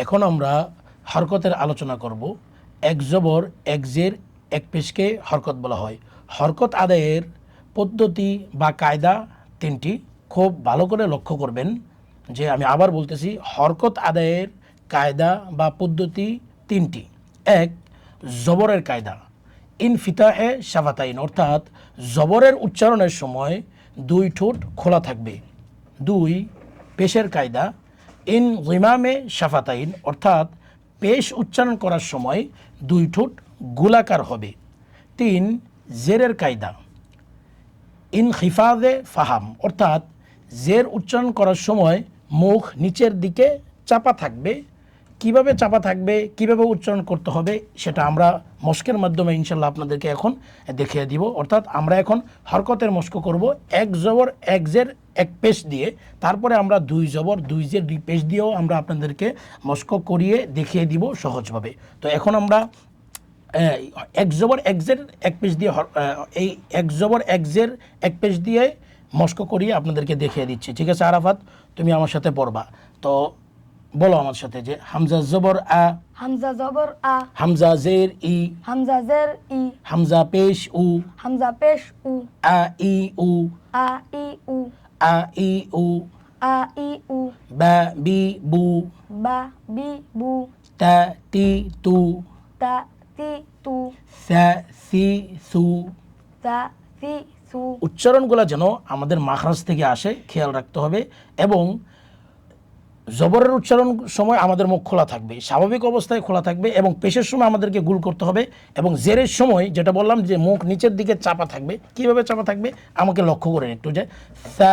এখন আমরা হরকতের আলোচনা করব। এক জবর এক জের এক পেশকে হরকত বলা হয়। হরকত আদায়ের পদ্ধতি বা কায়দা তিনটি। খুব ভালো করে লক্ষ্য করবেন যে আমি আবার বলতেছি, হরকত আদায়ের কায়দা বা পদ্ধতি তিনটি। এক, জবরের কায়দা। ইনফিতাহে শাফাতাইন, অর্থাৎ জবরের উচ্চারণের সময় দুই ঠোঁট খোলা থাকবে। দুই, পেশের কায়দা। ইন গিমামে শাফাতাইন, অর্থাৎ পেশ উচ্চারণ করার সময় দুই ঠোঁট গোলাকার হবে। তিন, জেরের কায়দা। ইন খিফাদে ফাহাম, অর্থাৎ জের উচ্চারণ করার সময় মুখ নিচের দিকে চাপা থাকবে। কিভাবে চাপা থাকবে, কিভাবে উচ্চারণ করতে হবে সেটা আমরা মস্কের মাধ্যমে ইনশাল্লাহ আপনাদেরকে এখন দেখিয়ে দিব। অর্থাৎ আমরা এখন হরকতের মস্ক করব এক জবর এক জের এক পেশ দিয়ে, তারপরে আমরা দুই জবর দুই জের দুই পেশ দিয়েও আমরা আপনাদেরকে মস্ক করিয়ে দেখিয়ে দিব সহজভাবে। তো এখন আমরা এক জবর এক জের এক পেশ দিয়ে এই এক জবর এক জের এক পেশ দিয়ে মস্ক করিয়ে আপনাদেরকে দেখিয়ে দিচ্ছি। ঠিক আছে আরাফাত, তুমি আমার সাথে পড়বা। তো বলো আমার সাথে যে হামজা জবর আ, হামজা জবর আ, হামজা জের ই, হামজা জের ই, হামজা পেশ উ, হামজা পেশ উ, আ ই উ, আ ই উ, আ ই উ, আ ই উ, বা বি বু, বা বি বু, তা তি তু, তা তি তু, সা সি সু। তা সি সু। উচ্চারণগুলো যেন আমাদের মাখরাজ থেকে আসে, খেয়াল রাখতে হবে। এবং জবরের উচ্চারণ সময় আমাদের মুখ খোলা থাকবে, স্বাভাবিক অবস্থায় খোলা থাকবে, এবং পেশের সময় আমাদেরকে গুল করতে হবে। এবং জেরের সময় যেটা বললাম যে মুখ নিচের দিকে চাপা থাকবে। কিভাবে চাপা থাকবে আমাকে লক্ষ্য করেন একটু, যে সা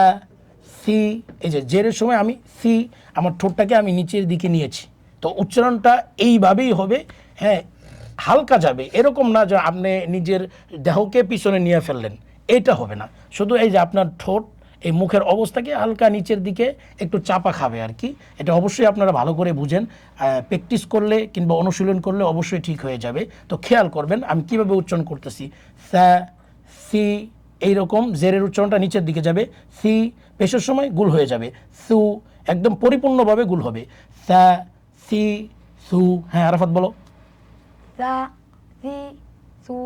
সি, এই যে জেরের সময় আমি সি, আমার ঠোঁটটাকে আমি নিচের দিকে নিয়েছি। তো উচ্চারণটা এইভাবেই হবে। হ্যাঁ, হালকা যাবে, এরকম না যে আপনি নিজের দেহকে পিছনে নিয়ে ফেললেন, এটা হবে না। শুধু এই যে আপনার ঠোঁট এই মুখের অবস্থাকে হালকা নিচের দিকে একটু চাপা খাবে আর কি। এটা অবশ্যই আপনারা ভালো করে বুঝেন। প্র্যাকটিস করলে কিংবা অনুশীলন করলে অবশ্যই ঠিক হয়ে যাবে। তো খেয়াল করবেন আমি কিভাবে উচ্চারণ করতেছি। সা সি, এইরকম জেরের উচ্চারণটা নিচের দিকে যাবে। সি পেশের সময় গুল হয়ে যাবে। সু একদম পরিপূর্ণভাবে গুল হবে। সা সি সু। হ্যাঁ আরাফাত বলো। সা সি সু,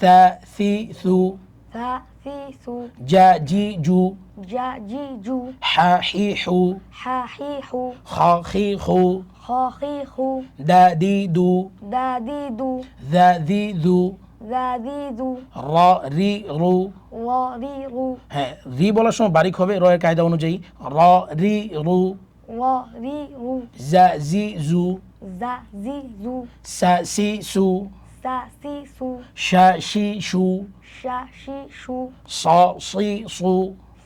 সা সি সু। সা সি সু, জা জি জু, জা জি জু, হা হি হু, হা হি হু, খা খি খু, খ হি খু, দা দি দু, দা দি দু, দা দি দু, দা দি দু, রা রি রু। র রি রু, হ্যাঁ, রি বলার সময় বারিক হবে রয়ের কায়দা অনুযায়ী। র রি রু, র রি রু, জা জি জু, জা জি জু, সা সি সু, সা সি সু, শা শি শু, শা শি শু, সা সি সু,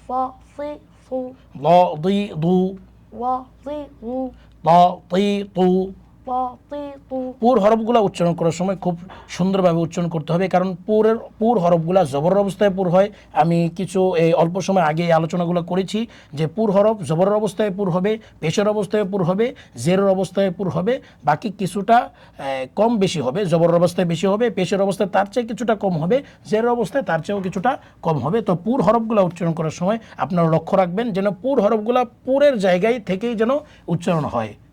ফ সি সু, ল দি দু, র রি রু, তা তি তু। প তি তু। পুর হরফগুলো উচ্চারণ করার সময় খুব সুন্দরভাবে উচ্চারণ করতে হবে, কারণ পুর হরফগুলো জবর অবস্থায় পুর হয়। আমি কিছু এই অল্প সময় আগে এই আলোচনাগুলো করেছি যে পুর হরফ জবরের অবস্থায় পুর হবে, পেশের অবস্থায় পুর হবে, জেরের অবস্থায় পুর হবে, বাকি কিছুটা কম বেশি হবে। জবরের অবস্থায় বেশি হবে, পেশের অবস্থায় তার চেয়ে কিছুটা কম হবে, জেরের অবস্থায় তার চেয়েও কিছুটা কম হবে। তো পুর হরফগুলো উচ্চারণ করার সময় আপনারা লক্ষ্য রাখবেন যেন পুর হরফগুলো পুরের জায়গায় থেকেই যেন উচ্চারণ হয়।